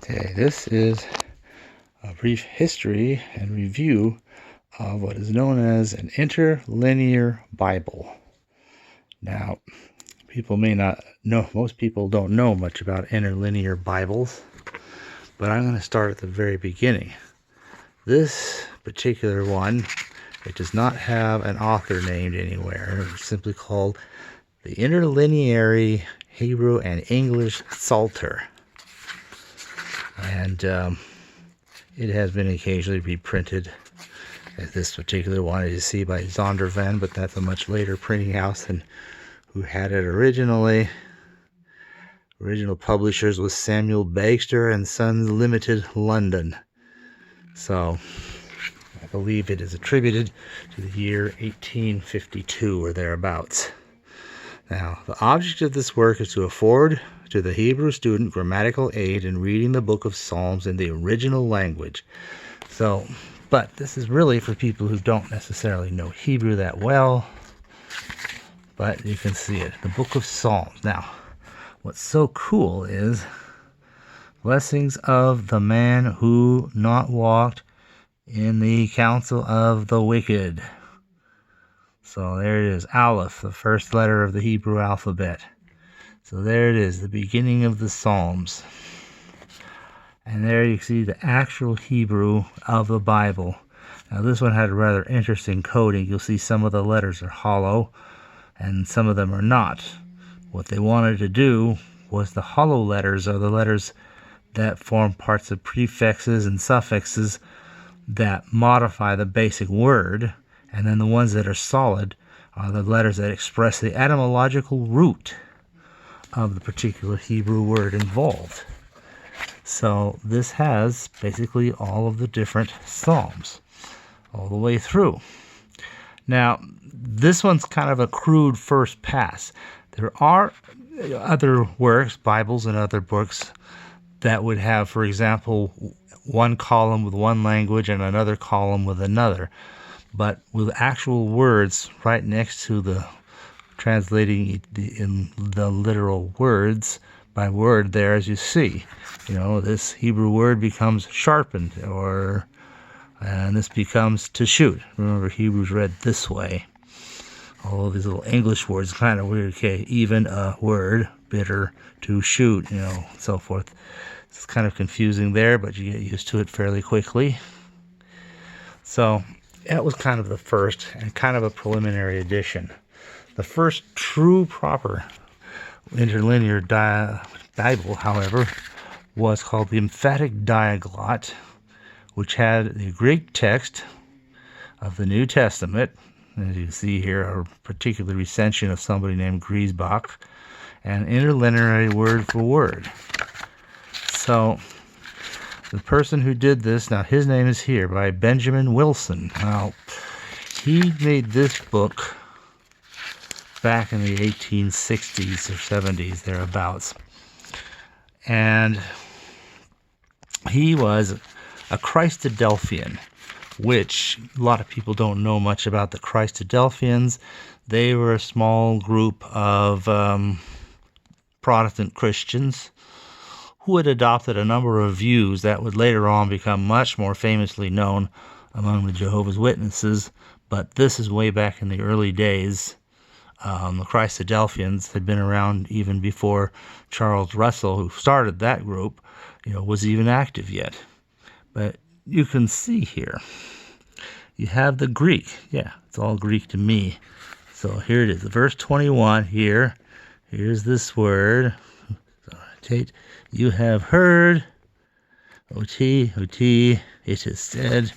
Okay, this is a brief history and review of what is known as an Interlinear Bible. Now, people may not know, most people don't know much about Interlinear Bibles, but I'm going to start at the very beginning. This particular one, it does not have an author named anywhere. It's simply called the Interlinear Hebrew and English Psalter. And it has been occasionally reprinted. This particular one, as you see, by Zondervan, but that's a much later printing house than who had it originally. Original publishers was Samuel Bagster and Sons Limited, London. So I believe it is attributed to the year 1852 or thereabouts. Now, the object of this work is to afford to the Hebrew student grammatical aid in reading the book of Psalms in the original language. But this is really for people who don't necessarily know Hebrew that well. But you can see it, the book of Psalms. Now, what's so cool is blessings of the man who not walked in the counsel of the wicked. So there it is, Aleph, the first letter of the Hebrew alphabet. So there it is, the beginning of the Psalms. And there you see the actual Hebrew of the Bible. Now this one had a rather interesting coding. You'll see some of the letters are hollow and some of them are not. What they wanted to do was the hollow letters are the letters that form parts of prefixes and suffixes that modify the basic word. And then the ones that are solid are the letters that express the etymological root of the particular Hebrew word involved. So this has basically all of the different Psalms all the way through. Now, this one's kind of a crude first pass. There are other works, Bibles and other books, that would have, for example, one column with one language and another column with another, but with actual words right next to the translating in the literal words by word there, as you see. This Hebrew word becomes sharpened, and this becomes to shoot. Remember, Hebrew's read this way. All of these little English words, kind of weird. Okay, even a word, bitter, to shoot, so forth. It's kind of confusing there, but you get used to it fairly quickly. So that was kind of the first and kind of a preliminary edition. The first true proper interlinear Bible, however, was called the Emphatic Diaglott, which had the Greek text of the New Testament. As you see here, a particular recension of somebody named Griesbach, and interlinear word for word. So the person who did this, now his name is here, by Benjamin Wilson. Now, he made this book back in the 1860s or 70s, thereabouts. And he was a Christadelphian, which a lot of people don't know much about the Christadelphians. They were a small group of Protestant Christians who had adopted a number of views that would later on become much more famously known among the Jehovah's Witnesses. But this is way back in the early days. The Christadelphians had been around even before Charles Russell, who started that group, was even active yet. But you can see here, you have the Greek. Yeah, it's all Greek to me. So here it is, verse 21 here. Here's this word. You have heard, ot, it is said.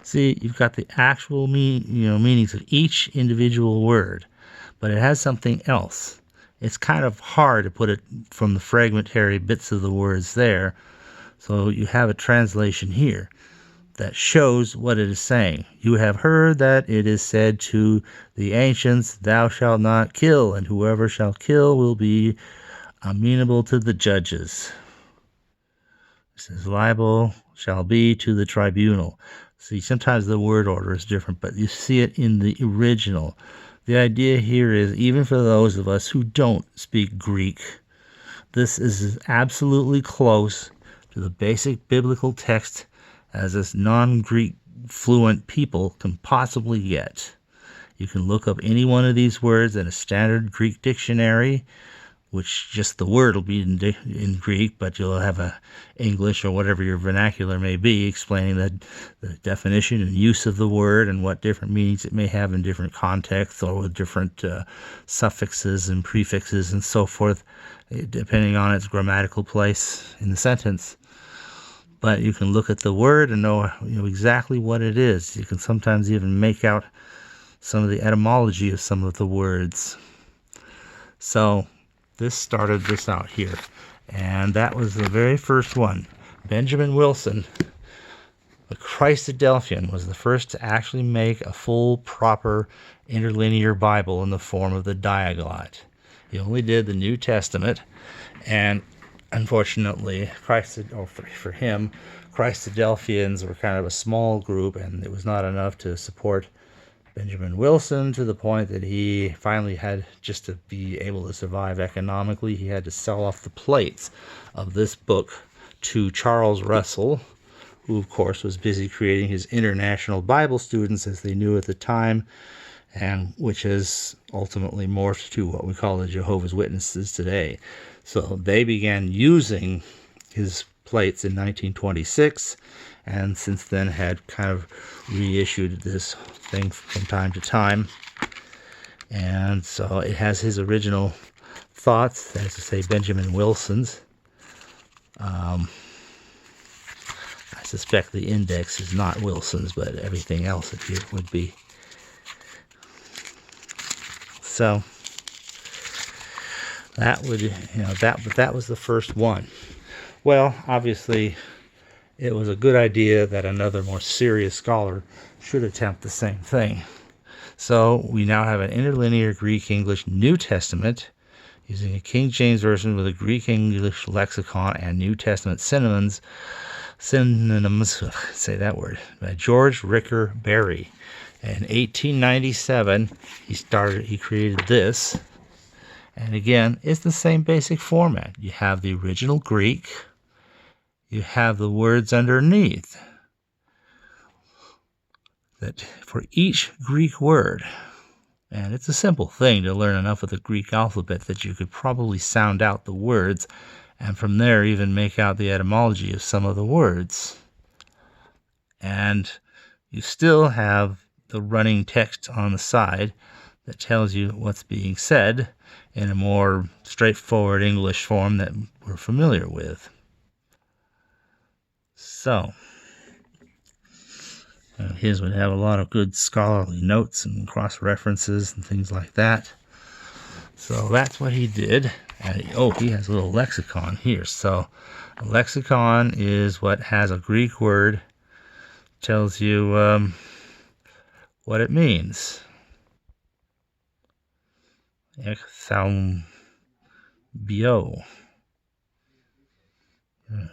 See, you've got the actual meanings of each individual word. But it has something else. It's kind of hard to put it from the fragmentary bits of the words there. So you have a translation here that shows what it is saying. You have heard that it is said to the ancients, thou shalt not kill, and whoever shall kill will be amenable to the judges. It says, liable shall be to the tribunal. See, sometimes the word order is different, but you see it in the original. The idea here is, even for those of us who don't speak Greek, this is absolutely close to the basic biblical text as this non-Greek fluent people can possibly get. You can look up any one of these words in a standard Greek dictionary, which just the word will be in Greek, but you'll have a English or whatever your vernacular may be explaining the definition and use of the word and what different meanings it may have in different contexts or with different suffixes and prefixes and so forth, depending on its grammatical place in the sentence. But you can look at the word and know exactly what it is. You can sometimes even make out some of the etymology of some of the words. So this started this out here, and that was the very first one. Benjamin Wilson, the Christadelphian, was the first to actually make a full, proper interlinear Bible in the form of the Diaglott. He only did the New Testament, and unfortunately, for him, Christadelphians were kind of a small group, and it was not enough to support Benjamin Wilson, to the point that he finally had, just to be able to survive economically, he had to sell off the plates of this book to Charles Russell, who of course was busy creating his International Bible Students, as they knew at the time, and which has ultimately morphed to what we call the Jehovah's Witnesses today. So they began using his plates in 1926, and since then had kind of reissued this thing from time to time. And so it has his original thoughts, that is to say Benjamin Wilson's. I suspect the index is not Wilson's, but everything else here would be. So that would, that was the first one. Well, obviously, it was a good idea that another more serious scholar should attempt the same thing. So we now have an interlinear Greek-English New Testament using a King James Version with a Greek-English lexicon and New Testament synonyms, say that word, by George Ricker Berry. In 1897, he created this. And again, it's the same basic format. You have the original Greek, you have the words underneath that for each Greek word. And it's a simple thing to learn enough of the Greek alphabet that you could probably sound out the words, and from there even make out the etymology of some of the words. And you still have the running text on the side that tells you what's being said in a more straightforward English form that we're familiar with. So, his would have a lot of good scholarly notes and cross-references and things like that. So that's what he did. And he has a little lexicon here. So a lexicon is what has a Greek word, tells you what it means. Ekthaumbio,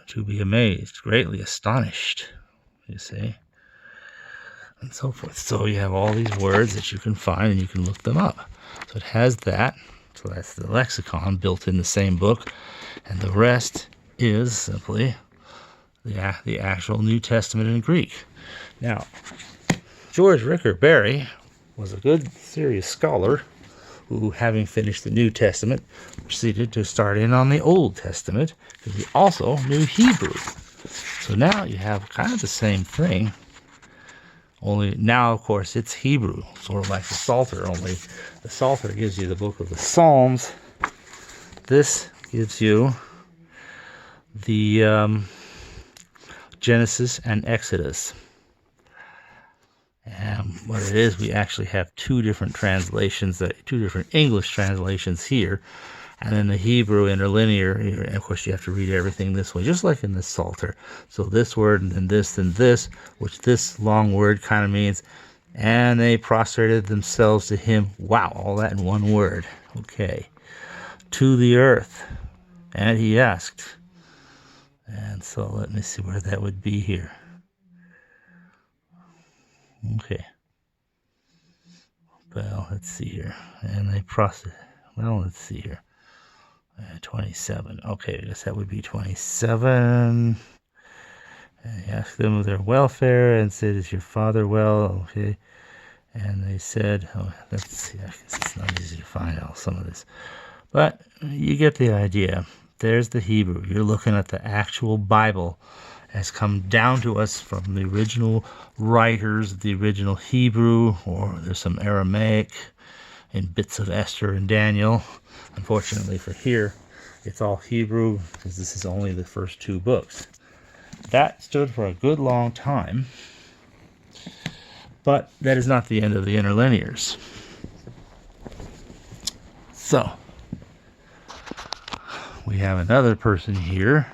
to be amazed, greatly astonished, you see, and so forth. So you have all these words that you can find and you can look them up. So it has that. So that's the lexicon built in the same book, and the rest is simply the actual New Testament in Greek. Now, George Ricker Berry was a good, serious scholar who, having finished the New Testament, proceeded to start in on the Old Testament, because he also knew Hebrew. So now you have kind of the same thing, only now, of course, it's Hebrew, sort of like the Psalter, only the Psalter gives you the book of the Psalms. This gives you the Genesis and Exodus. And what it is, we actually have two different translations, two different English translations here, and then the Hebrew interlinear. And of course, you have to read everything this way, just like in the Psalter. So this word, and then this, which this long word kind of means, and they prostrated themselves to him. Wow, all that in one word. Okay. To the earth. And he asked. And so let me see where that would be here. Okay. Well, let's see here. And they prostrated. Well, let's see here. 27. Okay, I guess that would be 27. And he asked them of their welfare and said, "Is your father well?" Okay. And they said, oh, let's see, I guess it's not easy to find out some of this. But you get the idea. There's the Hebrew. You're looking at the actual Bible has come down to us from the original writers, the original Hebrew, or there's some Aramaic and bits of Esther and Daniel. Unfortunately for here, it's all Hebrew because this is only the first 2 books. That stood for a good long time, but that is not the end of the interlinears. So, we have another person here.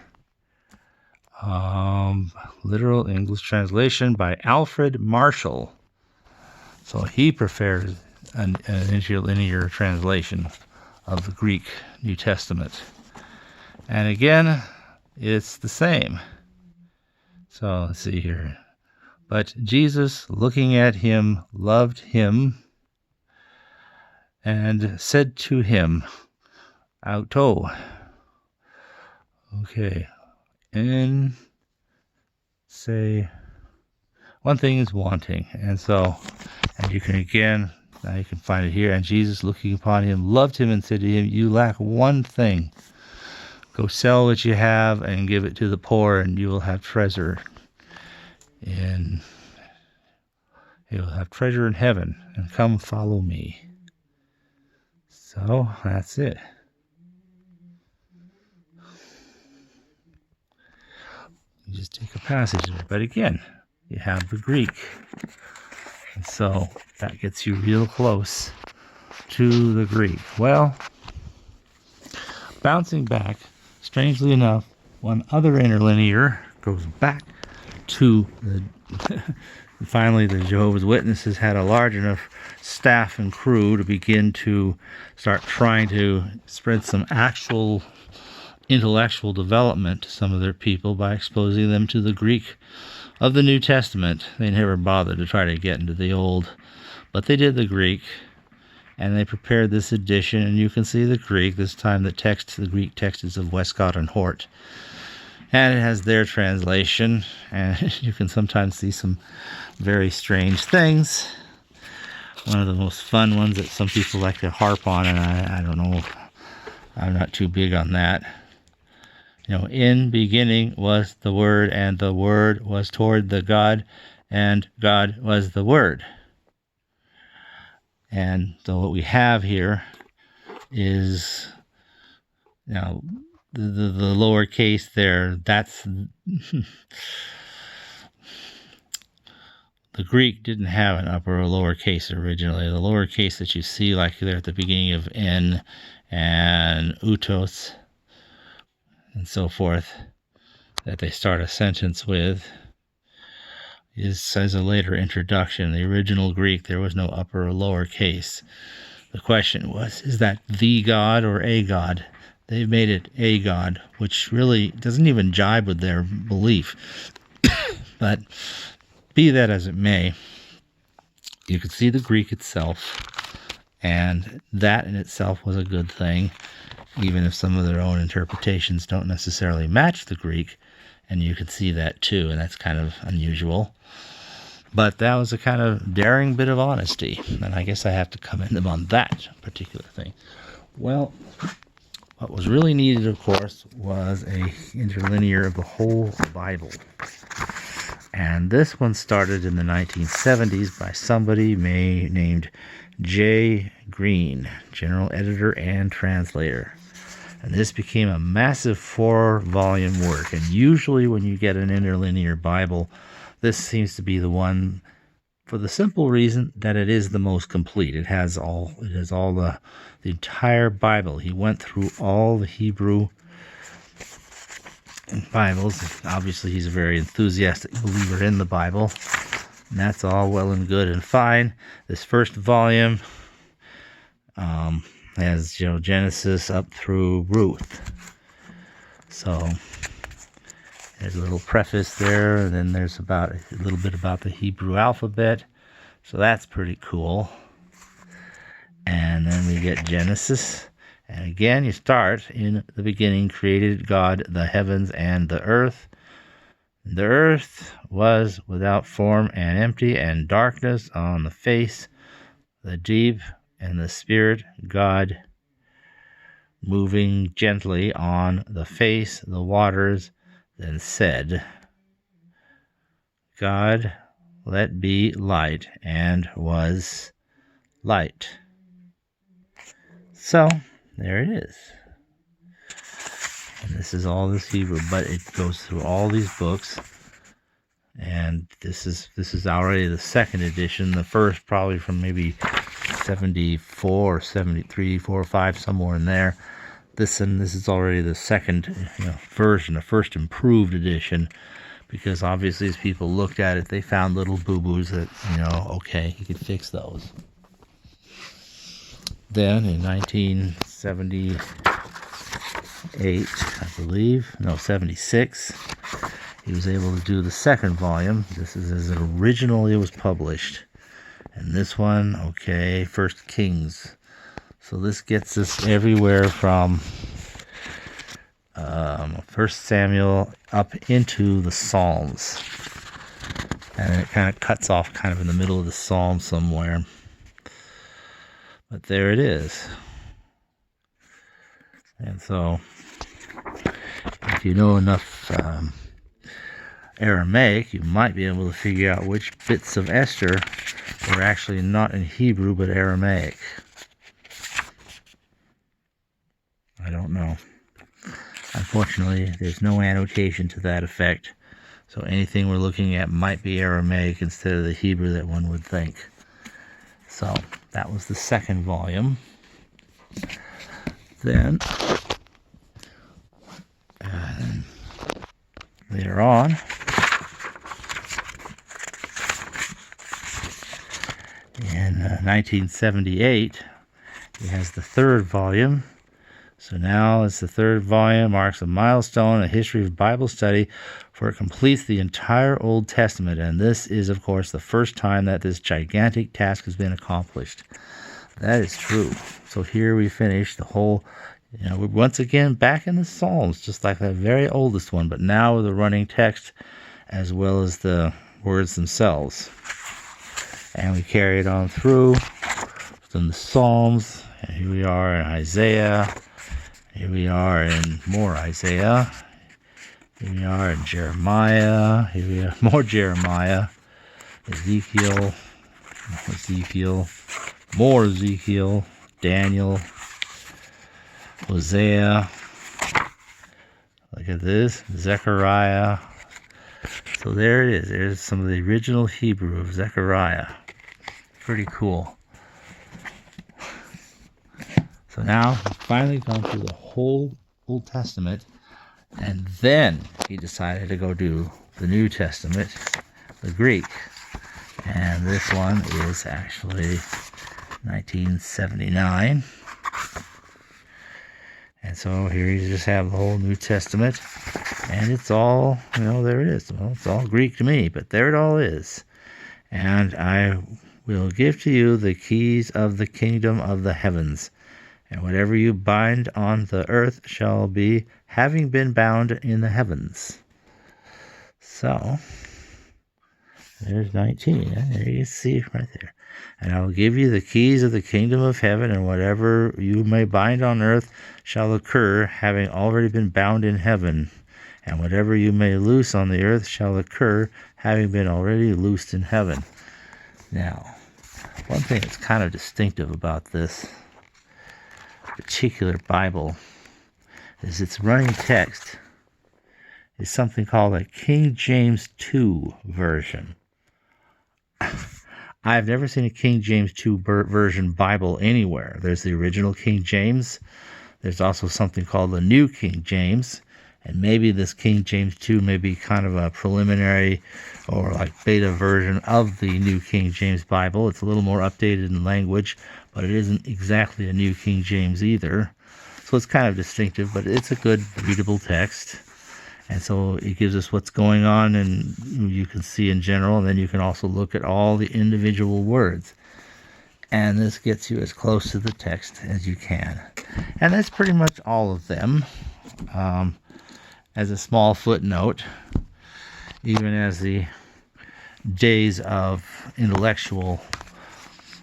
Literal English translation by Alfred Marshall. So he prefers an interlinear translation of the Greek New Testament. And again, it's the same. So let's see here. But Jesus, looking at him, loved him and said to him, auto. Okay. And say, one thing is wanting. And so, and you can again, now you can find it here. And Jesus, looking upon him, loved him and said to him, you lack one thing. Go sell what you have and give it to the poor, and you will have treasure in heaven, and come follow me. So that's it. You just take a passage there, but again, you have the Greek, and so that gets you real close to the Greek. Well, bouncing back, strangely enough, one other interlinear goes back to the finally the Jehovah's Witnesses had a large enough staff and crew to begin to start trying to spread some actual intellectual development to some of their people by exposing them to the Greek of the New Testament. They never bothered to try to get into the Old, but they did the Greek, and they prepared this edition, and you can see the Greek. This time the Greek text is of Westcott and Hort, and it has their translation, and you can sometimes see some very strange things. One of the most fun ones that some people like to harp on, and I don't know, I'm not too big on that. In beginning was the Word, and the Word was toward the God, and God was the Word. And so what we have here is, the lowercase there, that's the Greek didn't have an upper or lowercase originally. The lowercase that you see like there at the beginning of N and utos and so forth, that they start a sentence with, is as a later introduction. The original Greek, there was no upper or lower case. The question was, is that the God or a God? They've made it a God, which really doesn't even jibe with their belief. But be that as it may, you could see the Greek itself, and that in itself was a good thing, even if some of their own interpretations don't necessarily match the Greek, and you could see that too, and that's kind of unusual. But that was a kind of daring bit of honesty, and I guess I have to commend them on that particular thing. Well, what was really needed, of course, was a interlinear of the whole Bible. And this one started in the 1970s by somebody named J. Green, general editor and translator. And this became a massive 4-volume work. And usually when you get an interlinear Bible, this seems to be the one, for the simple reason that it is the most complete. It has the entire Bible. He went through all the Hebrew Bibles. Obviously, he's a very enthusiastic believer in the Bible, and that's all well and good and fine. This first volume has Genesis up through Ruth. So there's a little preface there, and then there's about a little bit about the Hebrew alphabet. So that's pretty cool. And then we get Genesis. And again, you start in the beginning, created God the heavens and the earth. The earth was without form and empty, and darkness on the face, the deep, and the Spirit God moving gently on the face, the waters, then said, God, let be light, and was light. So, there it is. And this is all this Hebrew, but it goes through all these books. And this is already the second edition. The first probably from maybe 74 or 73, 4 or 5, somewhere in there. This is already the second version, the first improved edition, because obviously as people looked at it, they found little boo-boos that, okay, you could fix those. Then in 1978, I believe, no, 76, he was able to do the second volume. This is as originally it was published. And this one, okay, First Kings. So this gets us everywhere from 1 Samuel up into the Psalms. And it kind of cuts off kind of in the middle of the Psalm somewhere. But there it is. And so, if you know enough Aramaic, you might be able to figure out which bits of Esther were actually not in Hebrew but Aramaic. I don't know. Unfortunately, there's no annotation to that effect, so anything we're looking at might be Aramaic instead of the Hebrew that one would think. So, that was the second volume. Then, later on, in 1978, he has the third volume. So now, as the third volume marks a milestone in the history of Bible study, for it completes the entire Old Testament, and this is, of course, the first time that this gigantic task has been accomplished. That is true. So here we finish the whole, we're once again back in the Psalms, just like that very oldest one, but now with the running text as well as the words themselves. And we carry it on through from the Psalms, and here we are in Isaiah. Here we are in more Isaiah. Here we are in Jeremiah. Here we are more Jeremiah. Ezekiel, more Ezekiel, Daniel, Hosea. Look at this, Zechariah. So there it is. There's some of the original Hebrew of Zechariah. Pretty cool. So now, we've finally gone through the whole Old Testament, and then he decided to go do the New Testament, the Greek. And this one is actually 1979. And so here you just have the whole New Testament, and it's all, there it is. Well, it's all Greek to me, but there it all is. And I will give to you the keys of the kingdom of the heavens. And whatever you bind on the earth shall be having been bound in the heavens. So, there's 19. There you see right there. And I will give you the keys of the kingdom of heaven, and whatever you may bind on earth shall occur, having already been bound in heaven. And whatever you may loose on the earth shall occur, having been already loosed in heaven. Now, one thing that's kind of distinctive about this particular Bible is its running text is something called a King James II version. I've never seen a King James II version Bible anywhere. There's the original King James. There's also something called the New King James, and maybe this King James II may be kind of a preliminary or like beta version of the New King James Bible. It's a little more updated in language, but it isn't exactly a New King James either. So it's kind of distinctive, but it's a good readable text. And so it gives us what's going on, and you can see in general, and then you can also look at all the individual words. And this gets you as close to the text as you can. And that's pretty much all of them. As a small footnote, even as the days of intellectual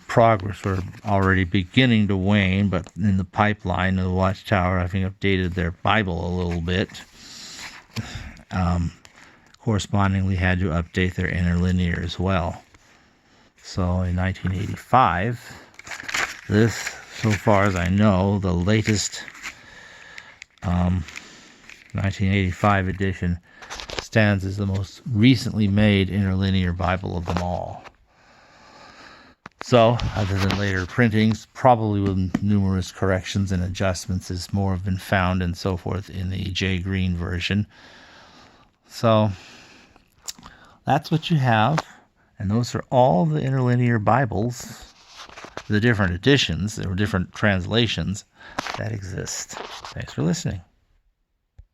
progress were already beginning to wane, but in the pipeline, the Watchtower, I think, updated their Bible a little bit. Correspondingly had to update their interlinear as well. So in 1985, this, so far as I know, the latest 1985 edition stands as the most recently made interlinear Bible of them all. So, other than later printings, probably with numerous corrections and adjustments, as more have been found and so forth in the J. Green version. So, that's what you have, and those are all the interlinear Bibles, the different editions, or different translations that exist. Thanks for listening.